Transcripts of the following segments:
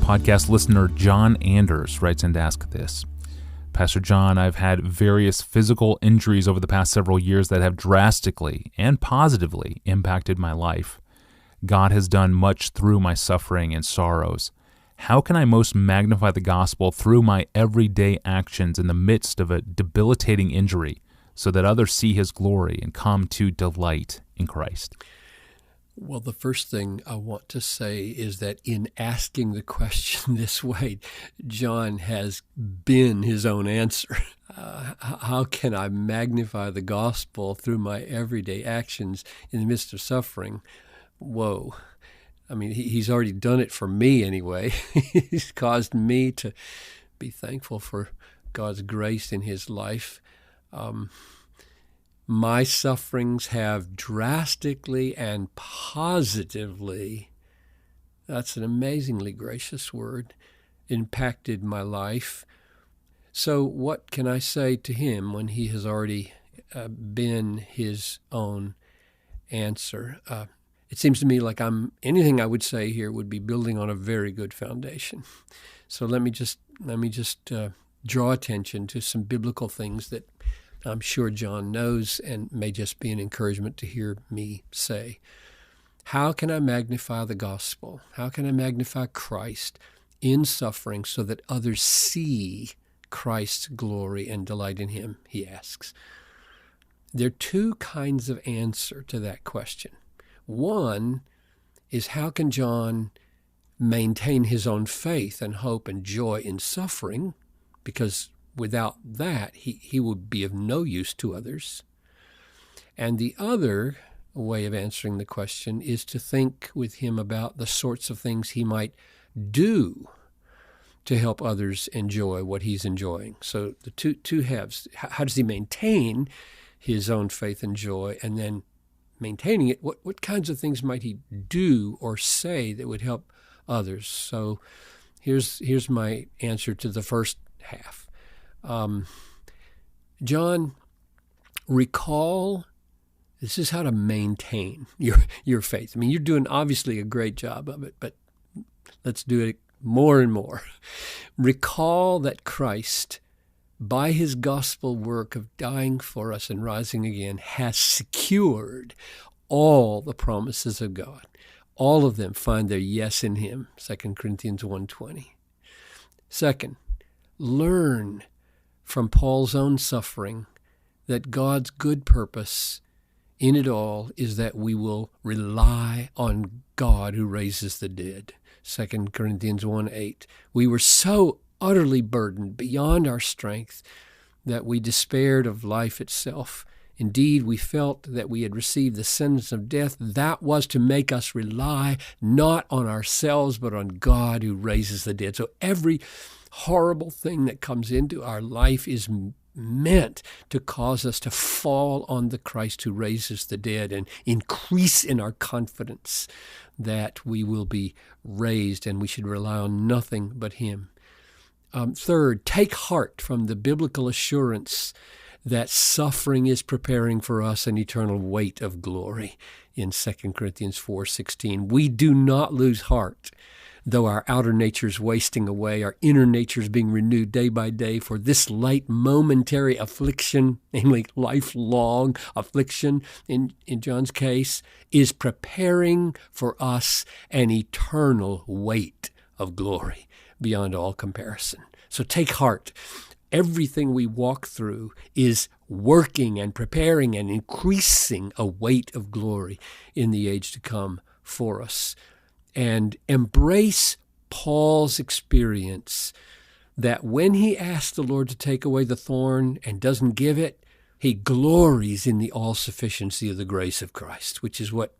Podcast listener John Anders writes in to ask this. Pastor John, I've had various physical injuries over the past several years that have drastically and positively impacted my life. God has done much through my suffering and sorrows. How can I most magnify the gospel through my everyday actions in the midst of a debilitating injury so that others see His glory and come to delight in Christ? Well, the first thing I want to say is that in asking the question this way, John has been his own answer. How can I magnify the gospel through my everyday actions in the midst of suffering? Whoa. I mean, he's already done it for me anyway. He's caused me to be thankful for God's grace in his life. My sufferings have drastically and positively, that's an amazingly gracious word, impacted my life. So what can I say to him when he has already been his own answer? It seems to me like anything I would say here would be building on a very good foundation. So let me just draw attention to some biblical things that I'm sure John knows and may just be an encouragement to hear me say. How can I magnify the gospel? How can I magnify Christ in suffering so that others see Christ's glory and delight in him, he asks. There are two kinds of answer to that question. One is, how can John maintain his own faith and hope and joy in suffering? Because without that, he would be of no use to others. And the other way of answering the question is to think with him about the sorts of things he might do to help others enjoy what he's enjoying. So the two halves. How does he maintain his own faith and joy? And then maintaining it, what kinds of things might he do or say that would help others? So here's my answer to the first half. John, recall, this is how to maintain your faith. I mean, you're doing obviously a great job of it, but let's do it more and more. Recall that Christ, by his gospel work of dying for us and rising again, has secured all the promises of God. All of them find their yes in him, 2 Corinthians 1:20. Second, learn from Paul's own suffering that God's good purpose in it all is that we will rely on God who raises the dead. 2 Corinthians 1:8. We were so utterly burdened beyond our strength that we despaired of life itself. Indeed, we felt that we had received the sentence of death. That was to make us rely not on ourselves, but on God who raises the dead. So every horrible thing that comes into our life is meant to cause us to fall on the Christ who raises the dead and increase in our confidence that we will be raised and we should rely on nothing but him. Third, take heart from the biblical assurance that suffering is preparing for us an eternal weight of glory in 2 Corinthians 4:16. We do not lose heart, though our outer nature is wasting away, our inner nature is being renewed day by day, for this light momentary affliction, namely lifelong affliction in John's case, is preparing for us an eternal weight of glory beyond all comparison. So take heart. Everything we walk through is working and preparing and increasing a weight of glory in the age to come for us. And embrace Paul's experience that when he asks the Lord to take away the thorn and doesn't give it, he glories in the all-sufficiency of the grace of Christ, which is what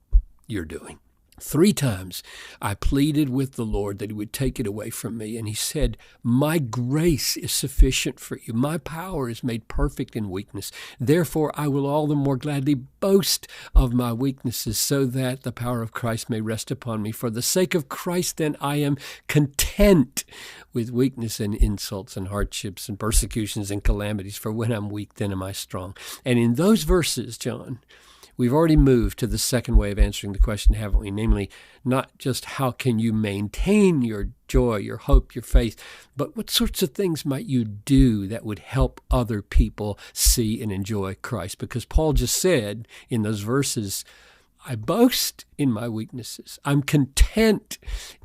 you're doing. 3 times I pleaded with the Lord that he would take it away from me, and he said, "My grace is sufficient for you. My power is made perfect in weakness. Therefore, I will all the more gladly boast of my weaknesses, so that the power of Christ may rest upon me. For the sake of Christ, then, I am content with weakness and insults and hardships and persecutions and calamities. For when I'm weak, then am I strong." And in those verses, John, we've already moved to the second way of answering the question, haven't we? Namely, not just how can you maintain your joy, your hope, your faith. But what sorts of things might you do that would help other people see and enjoy Christ? Because Paul just said in those verses, I boast in my weaknesses. I'm content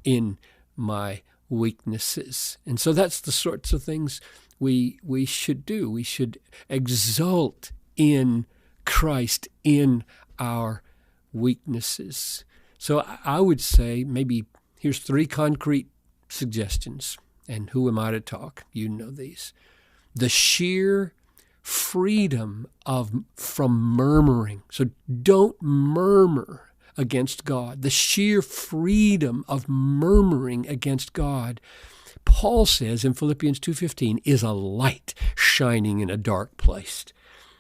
in my weaknesses. And so that's the sorts of things we should do. We should exult in Christ in our weaknesses. So I would say maybe here's 3 concrete suggestions. And who am I to talk? You know these. The sheer freedom from murmuring. So don't murmur against God. The sheer freedom of murmuring against God, Paul says in Philippians 2:15, is a light shining in a dark place.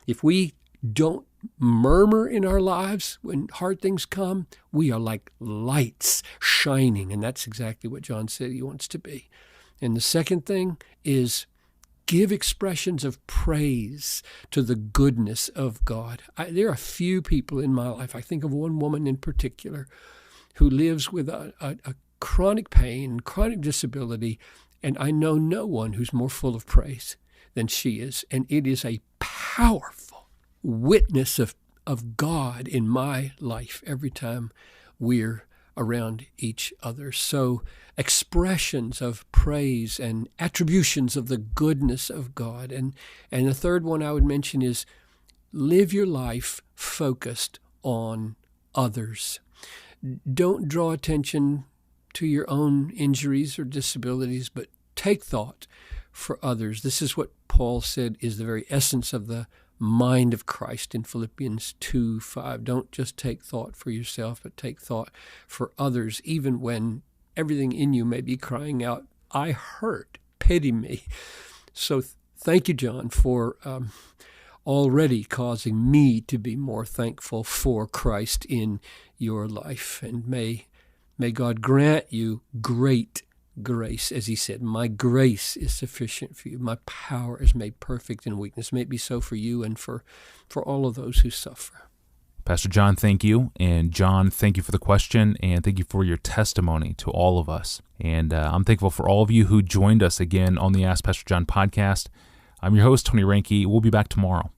If we don't murmur in our lives when hard things come, we are like lights shining, and that's exactly what John said he wants to be. And the second thing is give expressions of praise to the goodness of God. There are a few people in my life, I think of one woman in particular, who lives with a chronic pain, chronic disability, and I know no one who's more full of praise than she is. And it is a powerful witness of God in my life every time we're around each other. So expressions of praise and attributions of the goodness of God. And the third one I would mention is live your life focused on others. Don't draw attention to your own injuries or disabilities, but take thought for others. This is what Paul said is the very essence of the mind of Christ in Philippians 2:5. Don't just take thought for yourself, but take thought for others, even when everything in you may be crying out, I hurt, pity me. So thank you, John, for already causing me to be more thankful for Christ in your life. And may God grant you great grace, as he said, my grace is sufficient for you. My power is made perfect in weakness. May it be so for you and for all of those who suffer. Pastor John, thank you. And John, thank you for the question, and thank you for your testimony to all of us. And I'm thankful for all of you who joined us again on the Ask Pastor John podcast. I'm your host, Tony Reinke. We'll be back tomorrow.